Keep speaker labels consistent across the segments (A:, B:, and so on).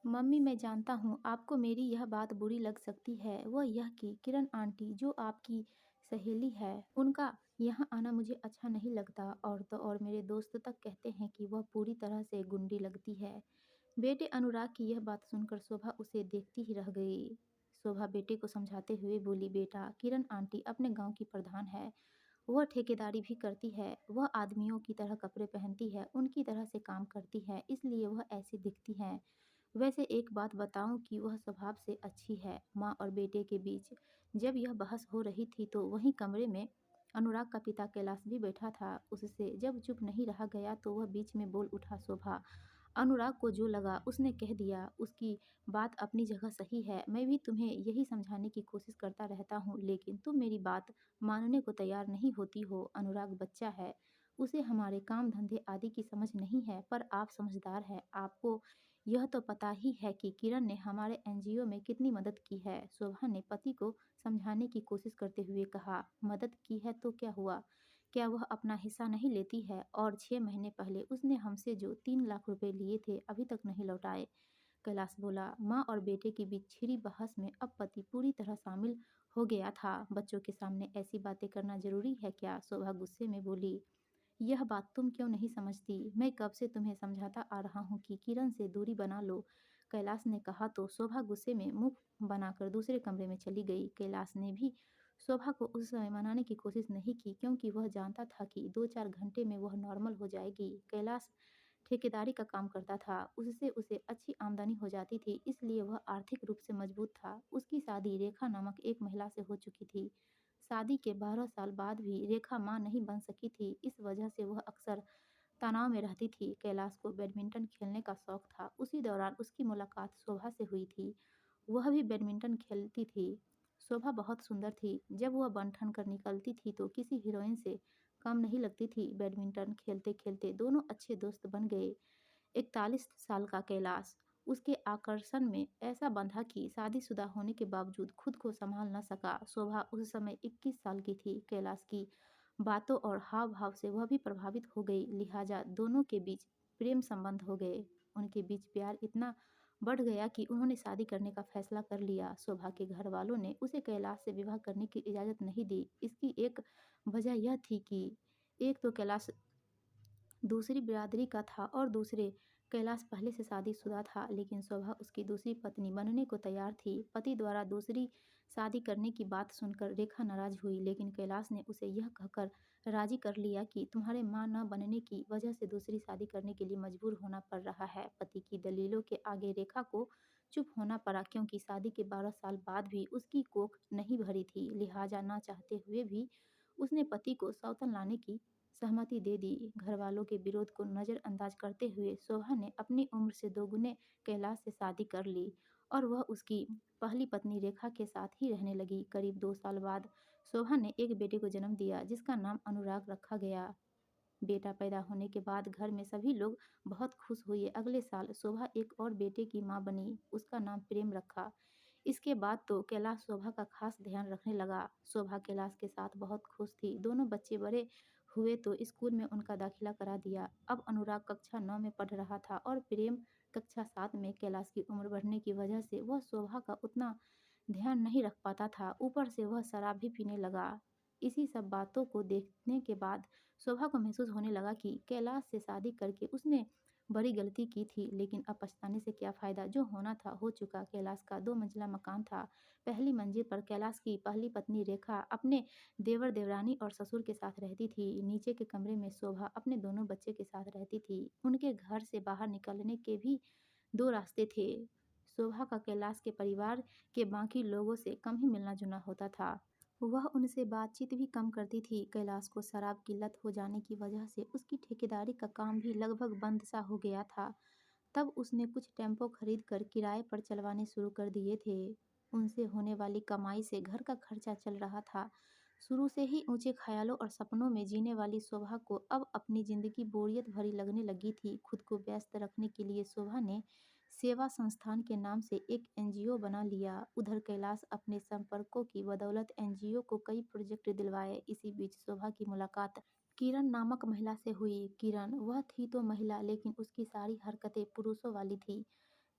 A: Mummy, मैं जानता हूँ आपको मेरी यह बात बुरी लग सकती है, वह यह कि किरण आंटी जो आपकी सहेली है, उनका यहाँ आना मुझे अच्छा नहीं लगता। और तो और मेरे दोस्त तक कहते हैं कि वह पूरी तरह से गुंडी लगती है। बेटे अनुराग की यह बात सुनकर शोभा उसे देखती ही रह गई। शोभा बेटे को समझाते हुए बोली, बेटा, किरण आंटी अपने गांव की प्रधान है। वह ठेकेदारी भी करती है, वह आदमियों की तरह कपड़े पहनती है, उनकी तरह से काम करती है, इसलिए वह ऐसी दिखती है। वैसे एक बात बताऊं कि वह स्वभाव से अच्छी है। माँ और बेटे के बीच जब यह बहस हो रही थी तो वहीं कमरे में अनुराग का पिता कैलाश भी बैठा था। उससे जब चुप नहीं रहा गया तो वह बीच में बोल उठा, शोभा, अनुराग को जो लगा उसने कह दिया। उसकी बात अपनी जगह सही है। मैं भी तुम्हें यही समझाने की कोशिश करता रहता हूँ, लेकिन तुम मेरी बात मानने को तैयार नहीं होती हो। अनुराग बच्चा है, उसे हमारे काम धंधे आदि की समझ नहीं है, पर आप समझदार हैं। आपको यह तो पता ही है कि किरण ने हमारे एनजीओ में कितनी मदद की है। शोभा ने पति को समझाने की कोशिश करते हुए कहा, मदद की है तो क्या हुआ? क्या वह अपना हिस्सा नहीं लेती है? और 6 महीने पहले उसने हमसे जो 3 लाख रुपए लिए थे अभी तक नहीं लौटाए। कैलाश बोला, माँ और बेटे के बीच छिड़ी बहस में अब पति पूरी तरह शामिल हो गया था। बच्चों के सामने ऐसी बातें करना जरूरी है क्या? शोभा गुस्से में बोली, यह बात तुम क्यों नहीं समझती? मैं कब से तुम्हें समझाता आ रहा हूँ कि किरण से दूरी बना लो। कैलाश ने कहा तो शोभा गुस्से में मुंह बनाकर दूसरे कमरे में चली गई। कैलाश ने भी शोभा को उस समय मनाने की कोशिश नहीं की, क्योंकि वह जानता था कि 2-4 घंटे में वह नॉर्मल हो जाएगी। कैलाश ठेकेदारी का काम करता था, उससे उसे अच्छी आमदनी हो जाती थी, इसलिए वह आर्थिक रूप से मजबूत था। उसकी शादी रेखा नामक एक महिला से हो चुकी थी। शादी के 12 साल बाद भी रेखा मां नहीं बन सकी थी। इस वजह से वह अक्सर तनाव में रहती थी। कैलाश को बैडमिंटन खेलने का शौक था। उसी दौरान उसकी मुलाकात शोभा से हुई थी। वह भी बैडमिंटन खेलती थी। शोभा बहुत सुंदर थी। जब वह बन ठन कर निकलती थी तो किसी हीरोइन से कम नहीं लगती थी। बैडमिंटन खेलते खेलते दोनों अच्छे दोस्त बन गए। 41 साल का कैलाश उसके आकर्षण में ऐसा बंधा कि शादीशुदा होने के बावजूद खुद को संभाल न सका। शोभा उस समय 21 साल की थी। कैलाश की बातों और हाव भाव से वह भी प्रभावित हो गई, लिहाजा दोनों के बीच प्रेम संबंध हो गए। उनके बीच प्यार इतना बढ़ गया कि उन्होंने शादी करने का फैसला कर लिया। शोभा के घर वालों ने उसे कैलाश से विवाह करने की इजाज़त नहीं दी। इसकी एक वजह यह थी कि एक तो कैलाश दूसरी बिरादरी का था और दूसरे कैलाश पहले से शादीशुदा था, लेकिन शोभा उसकी दूसरी पत्नी बनने को तैयार थी। पति द्वारा दूसरी शादी करने की बात सुनकर रेखा नाराज हुई, लेकिन कैलाश ने उसे यह कहकर राजी कर लिया कि तुम्हारे मां न बनने की वजह से दूसरी शादी करने के लिए मजबूर होना पड़ रहा है। पति की दलीलों के आगे रेखा को चुप होना पड़ा, क्योंकि शादी के 12 साल बाद भी उसकी कोख नहीं भरी थी। लिहाजा ना चाहते हुए भी उसने पति को सौतन लाने की सहमति दे दी। घरवालों के विरोध को नज़रअंदाज करते हुए शोभा ने अपनी उम्र से दोगुने कैलाश से शादी कर ली और वह उसकी पहली पत्नी रेखा के साथ ही रहने लगी। करीब 2 साल बाद शोभा ने एक बेटे को जन्म दिया, जिसका नाम अनुराग रखा गया। बेटा पैदा होने के बाद घर में सभी लोग बहुत खुश हुए। अगले साल शोभा एक और बेटे की मां बनी, उसका नाम प्रेम रखा। इसके बाद तो कैलाश शोभा का खास ध्यान रखने लगा। शोभा कैलाश के साथ बहुत खुश थी। दोनों बच्चे बड़े हुए तो स्कूल में उनका दाखिला करा दिया। अब अनुराग कक्षा 9 में पढ़ रहा था और प्रेम कक्षा 7 में। कैलाश की उम्र बढ़ने की वजह से वह शोभा का उतना ध्यान नहीं रख पाता था। ऊपर से वह शराब भी पीने लगा। इसी सब बातों को देखने के बाद शोभा को महसूस होने लगा कि कैलाश से शादी करके उसने बड़ी गलती की थी, लेकिन अब पछताने से क्या फ़ायदा? जो होना था हो चुका। कैलाश का 2 मंजिला मकान था। पहली मंजिल पर कैलाश की पहली पत्नी रेखा अपने देवर देवरानी और ससुर के साथ रहती थी। नीचे के कमरे में शोभा अपने दोनों बच्चे के साथ रहती थी। उनके घर से बाहर निकलने के भी 2 रास्ते थे। शोभा का कैलाश के परिवार के बाकी लोगों से कम ही मिलना जुलना होता था। वह उनसे बातचीत भी कम करती थी। कैलाश को शराब की लत हो जाने की वजह से उसकी ठेकेदारी का काम भी लगभग बंद सा हो गया था। तब उसने कुछ टेम्पो खरीद कर किराए पर चलवाने शुरू कर दिए थे। उनसे होने वाली कमाई से घर का खर्चा चल रहा था। शुरू से ही ऊंचे ख्यालों और सपनों में जीने वाली शोभा को अब अपनी जिंदगी बोरियत भरी लगने लगी थी। खुद को व्यस्त रखने के लिए शोभा ने सेवा संस्थान के नाम से एक एनजीओ बना लिया। उधर कैलाश अपने संपर्कों की बदौलत एनजीओ को कई प्रोजेक्ट दिलवाए। इसी बीच शोभा की मुलाकात किरण नामक महिला से हुई। किरण वह थी तो महिला, लेकिन उसकी सारी हरकतें पुरुषों वाली थी।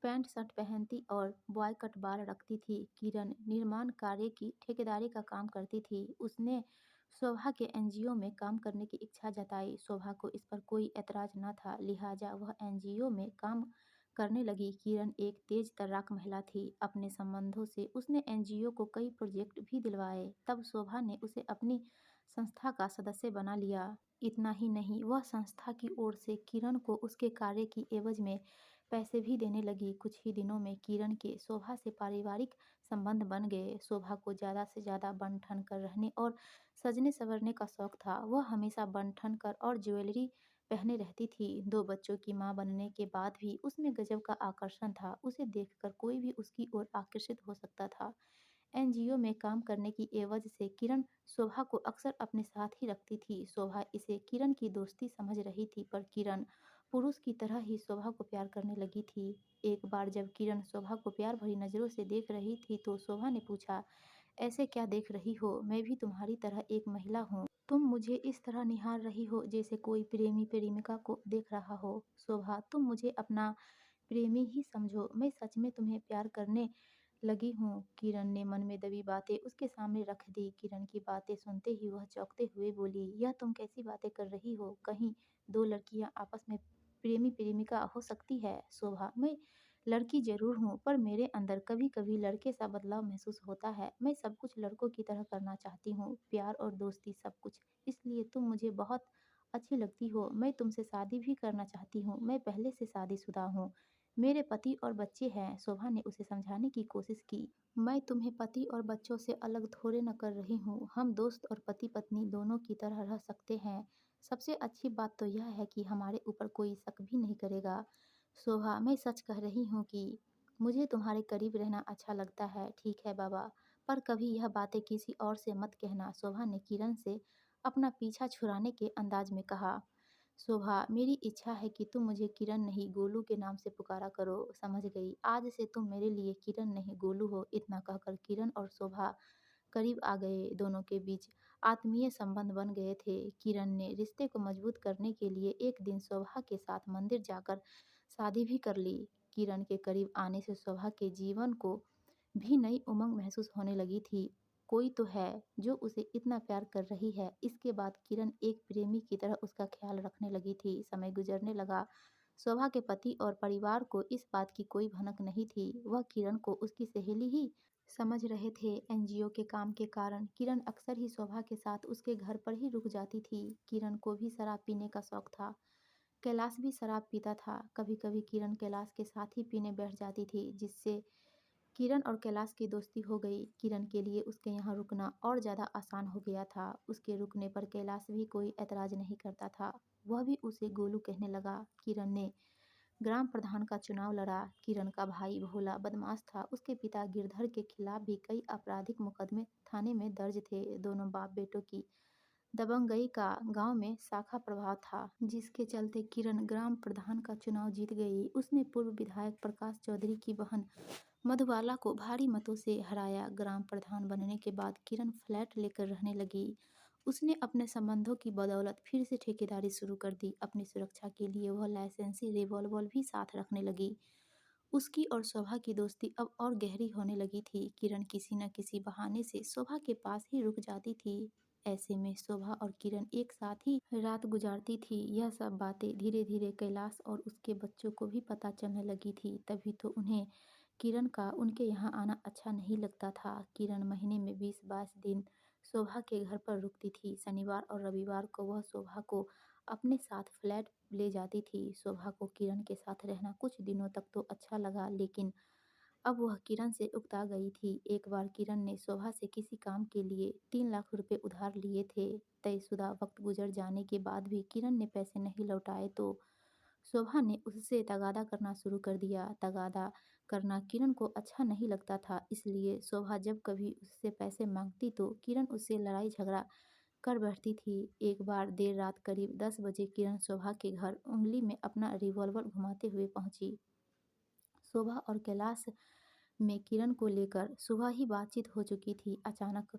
A: पैंट शर्ट पहनती और बॉय कट बाल रखती थी। किरण निर्माण कार्य की ठेकेदारी का काम करती थी। उसने शोभा के एनजीओ में काम करने की इच्छा जताई। शोभा को इस पर कोई ऐतराज न था, लिहाजा वह एनजीओ में काम करने लगी। किरण एक तेज तर्राक महिला थी। अपने संबंधों से उसने एनजीओ को कई प्रोजेक्ट भी दिलवाए। तब शोभा ने उसे अपनी संस्था का सदस्य बना लिया। इतना ही नहीं, वह संस्था की ओर से किरण को उसके कार्य की एवज में पैसे भी देने लगी। कुछ ही दिनों में किरण के शोभा से पारिवारिक संबंध बन गए। शोभा को ज़्यादा से ज़्यादा बन-ठन कर रहने और सजने-संवरने का शौक था। वह हमेशा बन-ठन कर और ज्वेलरी पहने रहती थी। 2 बच्चों की माँ बनने के बाद भी उसमें गजब का आकर्षण था। उसे देखकर कोई भी उसकी ओर आकर्षित हो सकता था। एनजीओ में काम करने की एवज से किरण शोभा को अक्सर अपने साथ ही रखती थी। शोभा इसे किरण की दोस्ती समझ रही थी, पर किरण पुरुष की तरह ही शोभा को प्यार करने लगी थी। एक बार जब किरण शोभा को प्यार भरी नज़रों से देख रही थी तो शोभा ने पूछा, ऐसे क्या देख रही हो? मैं भी तुम्हारी तरह एक महिला हूँ। तुम मुझे इस तरह निहार रही हो जैसे कोई प्रेमी प्रेमिका को देख रहा हो। शोभा, तुम मुझे अपना प्रेमी ही समझो। मैं सच में तुम्हें प्यार करने लगी हूँ। किरण ने मन में दबी बातें उसके सामने रख दी। किरण की बातें सुनते ही वह चौंकते हुए बोली, यह तुम कैसी बातें कर रही हो? कहीं 2 लड़कियां आपस में प्रेमी प्रेमिका हो सकती है? शोभा, मैं लड़की जरूर हूँ, पर मेरे अंदर कभी कभी लड़के सा बदलाव महसूस होता है। मैं सब कुछ लड़कों की तरह करना चाहती हूँ, प्यार और दोस्ती सब कुछ। इसलिए तुम मुझे बहुत अच्छी लगती हो। मैं तुमसे शादी भी करना चाहती हूँ। मैं पहले से शादीशुदा हूँ, मेरे पति और बच्चे हैं। शोभा ने उसे समझाने की कोशिश की, मैं तुम्हें पति और बच्चों से अलग थोड़े न कर रही हूँ। हम दोस्त और पति पत्नी दोनों की तरह रह सकते हैं। सबसे अच्छी बात तो यह है कि हमारे ऊपर कोई शक भी नहीं करेगा। शोभा, मैं सच कह रही हूँ कि मुझे तुम्हारे करीब रहना अच्छा लगता है। ठीक है बाबा, पर कभी यह बातें किसी और से मत कहना। शोभा ने किरण से अपना पीछा छुड़ाने के अंदाज में कहा। शोभा, मेरी इच्छा है कि तुम मुझे किरण नहीं गोलू के नाम से पुकारा करो। समझ गई? आज से तुम मेरे लिए किरण नहीं गोलू हो। इतना कहकर किरण और शोभा करीब आ गए। दोनों के बीच आत्मीय संबंध बन गए थे। किरण ने रिश्ते को मजबूत करने के लिए एक दिन शोभा के साथ मंदिर जाकर शादी भी कर ली। किरण के करीब आने से शोभा के जीवन को भी नई उमंग महसूस होने लगी थी। कोई तो है जो उसे इतना प्यार कर रही है। इसके बाद किरण एक प्रेमी की तरह उसका ख्याल रखने लगी थी। समय गुजरने लगा। शोभा के पति और परिवार को इस बात की कोई भनक नहीं थी। वह किरण को उसकी सहेली ही समझ रहे थे। एनजीओ के काम के कारण किरण अक्सर ही शोभा के साथ उसके घर पर ही रुक जाती थी। किरण को भी शराब पीने का शौक था। कैलाश भी शराब पीता था। कभी कभी किरण कैलाश के साथ ही पीने बैठ जाती थी, जिससे किरण और कैलाश की दोस्ती हो गई। किरण के लिए उसके यहाँ रुकना और ज़्यादा आसान हो गया था। उसके रुकने पर कैलाश भी कोई ऐतराज नहीं करता था। वह भी उसे गोलू कहने लगा। किरण ने ग्राम प्रधान का चुनाव लड़ा। किरण का भाई भोला बदमाश था। उसके पिता गिरधर के खिलाफ भी कई आपराधिक मुकदमे थाने में दर्ज थे। दोनों बाप बेटों की दबंगई का गांव में शाखा प्रभाव था, जिसके चलते किरण ग्राम प्रधान का चुनाव जीत गई। उसने पूर्व विधायक प्रकाश चौधरी की बहन मधुबाला को भारी मतों से हराया। ग्राम प्रधान बनने के बाद किरण फ्लैट लेकर रहने लगी। उसने अपने संबंधों की बदौलत फिर से ठेकेदारी शुरू कर दी। अपनी सुरक्षा के लिए वह लाइसेंसी रिवॉल्वर भी साथ रखने लगी। उसकी और शोभा की दोस्ती अब और गहरी होने लगी थी। किरण किसी न किसी बहाने से शोभा के पास ही रुक जाती थी। ऐसे में शोभा और किरण एक साथ ही रात गुजारती थी। यह सब बातें धीरे धीरे कैलाश और उसके बच्चों को भी पता चलने लगी थी। तभी तो उन्हें किरण का उनके यहाँ आना अच्छा नहीं लगता था। किरण महीने में 20-22 दिन शोभा के घर पर रुकती थी। शनिवार और रविवार को वह शोभा को अपने साथ फ्लैट ले जाती थी। शोभा को किरण के साथ रहना कुछ दिनों तक तो अच्छा लगा, लेकिन अब वह किरण से उकता गई थी। एक बार किरण ने शोभा से किसी काम के लिए 3 लाख रुपए उधार लिए थे। तयशुदा वक्त गुजर जाने के बाद भी किरण ने पैसे नहीं लौटाए तो शोभा ने उससे तगादा करना शुरू कर दिया। तगादा करना किरण को अच्छा नहीं लगता था, इसलिए शोभा जब कभी उससे पैसे मांगती तो किरण उससे लड़ाई झगड़ा कर बैठती थी। एक बार देर रात करीब 10 बजे किरण शोभा के घर उंगली में अपना रिवॉल्वर घुमाते हुए पहुंची। शोभा और कैलाश में किरण को लेकर सुबह ही बातचीत हो चुकी थी। अचानक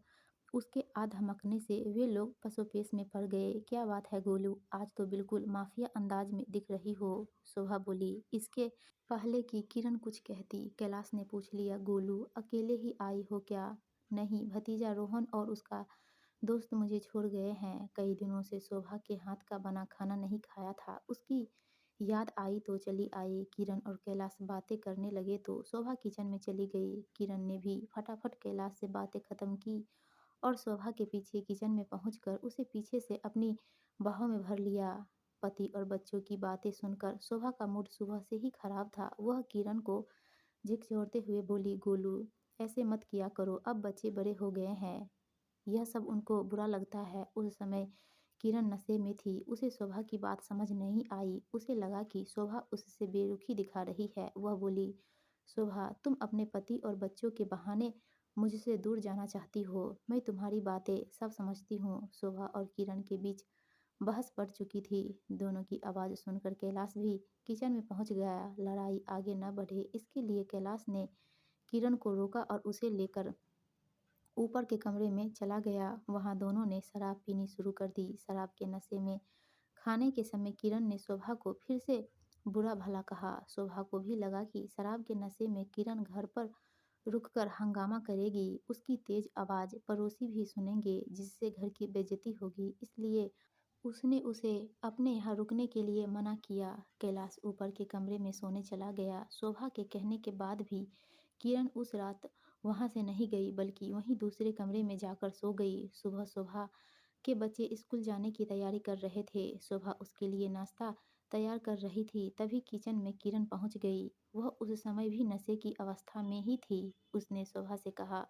A: उसके धमकने से वे लोग पसोपेश में पड़ गए। क्या बात है गोलू, आज तो बिल्कुल माफिया अंदाज में दिख रही हो, शोभा बोली। इसके पहले कि किरण कुछ कहती, कैलाश ने पूछ लिया, गोलू अकेले ही आई हो क्या? नहीं, भतीजा रोहन और उसका दोस्त मुझे छोड़ गए हैं। कई दिनों से शोभा के हाथ का बना खाना नहीं खाया था। उसकी याद आई तो चली आई। किरण और कैलाश बातें करने लगे तो शोभा किचन में चली गई। किरण ने भी फटाफट कैलाश से बातें खत्म की और शोभा के पीछे किचन में पहुंचकर उसे पीछे से अपनी बाहों में भर लिया। पति और बच्चों की बातें सुनकर शोभा का मूड सुबह से ही खराब था। वह किरण को झिकझोरते हुए बोली, गोलू ऐसे मत किया करो, अब बच्चे बड़े हो गए हैं, यह सब उनको बुरा लगता है। उस समय किरण नशे में थी, उसे शोभा की बात समझ नहीं आई। उसे लगा कि शोभा उससे बेरुखी दिखा रही है। वह बोली, शोभा तुम अपने पति और बच्चों के बहाने मुझसे दूर जाना चाहती हो। मैं तुम्हारी बातें सब समझती हूँ। शोभा और किरण के बीच बहस पड़ चुकी थी। दोनों की आवाज़ सुनकर कैलाश भी किचन में पहुंच गया। लड़ाई आगे न बढ़े इसके लिए कैलाश ने किरण को रोका और उसे लेकर ऊपर के कमरे में चला गया। वहां दोनों ने शराब पीनी शुरू कर दी। शराब के नशे में खाने के समय किरण ने शोभा को फिर से बुरा भला कहा। शोभा को भी लगा कि शराब के नशे में किरण घर पर रुककर हंगामा करेगी। उसकी तेज आवाज़ पड़ोसी भी सुनेंगे जिससे घर की बेइज्जती होगी। इसलिए उसने उसे अपने यहाँ रुकने के लिए मना किया। कैलाश ऊपर के कमरे में सोने चला गया। शोभा के कहने के बाद भी किरण उस रात वहाँ से नहीं गई बल्कि वहीं दूसरे कमरे में जाकर सो गई। सुबह शोभा के बच्चे स्कूल जाने की तैयारी कर रहे थे। शोभा उसके लिए नाश्ता तैयार कर रही थी। तभी किचन में किरण पहुंच गई। वह उस समय भी नशे की अवस्था में ही थी। उसने शोभा से कहा,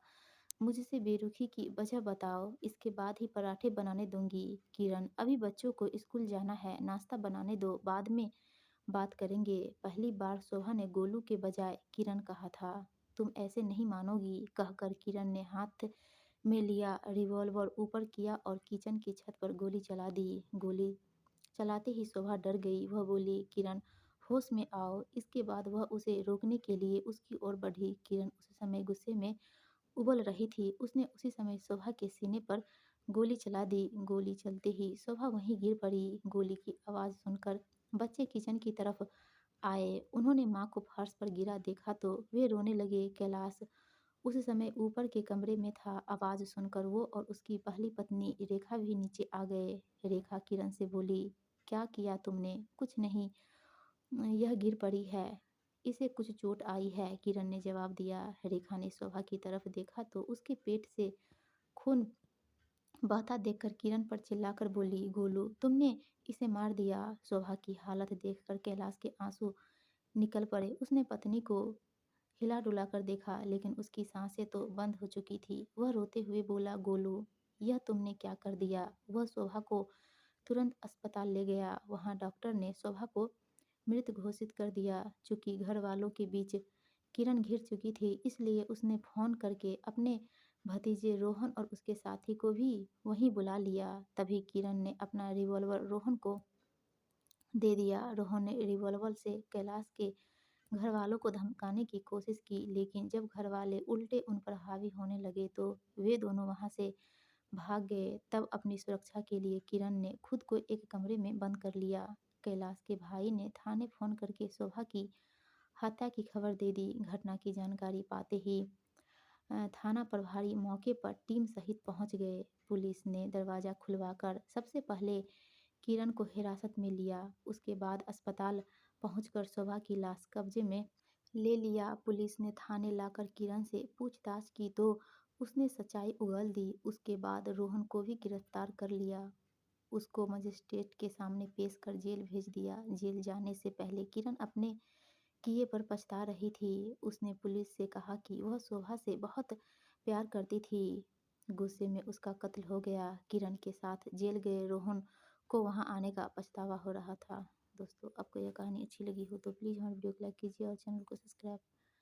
A: मुझसे बेरुखी की वजह बताओ, इसके बाद ही पराठे बनाने दूंगी। किरण, अभी बच्चों को स्कूल जाना है, नाश्ता बनाने दो, बाद में बात करेंगे। पहली बार शोभा ने गोलू के बजाय किरण कहा था। तुम ऐसे नहीं मानोगी, कहकर किरण ने हाथ में लिया रिवॉल्वर ऊपर किया और किचन की छत पर गोली चला दी। गोली चलाते ही शोभा डर गई। वह बोली, किरण होश में आओ। इसके बाद वह उसे रोकने के लिए उसकी ओर बढ़ी। किरण उस समय गुस्से में उबल रही थी। उसने उसी समय शोभा के सीने पर गोली चला दी। गोली चलते ही शोभा वहीं गिर पड़ी। गोली की आवाज़ सुनकर बच्चे किचन की तरफ आए। उन्होंने माँ को फर्श पर गिरा देखा तो वे रोने लगे। कैलाश उस समय ऊपर के कमरे में था। आवाज़ सुनकर वो और उसकी पहली पत्नी रेखा भी नीचे आ गए। रेखा किरण से बोली, क्या किया तुमने? कुछ नहीं, यह गिर पड़ी है, इसे कुछ चोट आई है, किरण ने जवाब दिया। रेखा ने शोभा की तरफ देखा तो उसके पेट से खून बहता देखकर किरण पर चिल्लाकर बोली, गोलू तुमने इसे मार दिया। शोभा की हालत देखकर कैलाश के आंसू निकल पड़े। उसने पत्नी को हिला डुला कर देखा लेकिन उसकी सांसें तो बंद हो चुकी थी। वह रोते हुए बोला, गोलू यह तुमने क्या कर दिया? वह शोभा को तुरंत अस्पताल ले गया। वहां डॉक्टर ने शोभा को मृत घोषित कर दिया। चूंकि घर वालों के बीच किरण घिर चुकी थी इसलिए उसने फोन करके अपने भतीजे रोहन और उसके साथी को भी वहीं बुला लिया। तभी किरण ने अपना रिवॉल्वर रोहन को दे दिया। रोहन ने रिवॉल्वर से कैलाश के घर वालों को धमकाने की कोशिश की लेकिन जब घर वाले उल्टे उन पर हावी होने लगे तो वे दोनों वहां से भाग गए। तब अपनी सुरक्षा के लिए किरण ने खुद को एक कमरे में बंद कर लिया। कैलाश के भाई ने थाने फोन करके शोभा की हत्या की खबर दे दी। घटना की जानकारी पाते ही थाना प्रभारी मौके पर टीम सहित पहुंच गए। पुलिस ने दरवाज़ा खुलवाकर सबसे पहले किरण को हिरासत में लिया। उसके बाद अस्पताल पहुंचकर शोभा की लाश कब्जे में ले लिया। पुलिस ने थाने लाकर किरण से पूछताछ की तो उसने सच्चाई उगल दी। उसके बाद रोहन को भी गिरफ्तार कर लिया। उसको मजिस्ट्रेट के सामने पेश कर जेल भेज दिया। जेल जाने से पहले किरण अपने किए पर पछता रही थी। उसने पुलिस से कहा कि वह शोभा से बहुत प्यार करती थी। गुस्से में उसका कत्ल हो गया। किरण के साथ जेल गए रोहन को वहां आने का पछतावा हो रहा था। दोस्तों, आपको यह कहानी अच्छी लगी हो तो प्लीज़ हमारे वीडियो को लाइक कीजिए और चैनल को सब्सक्राइब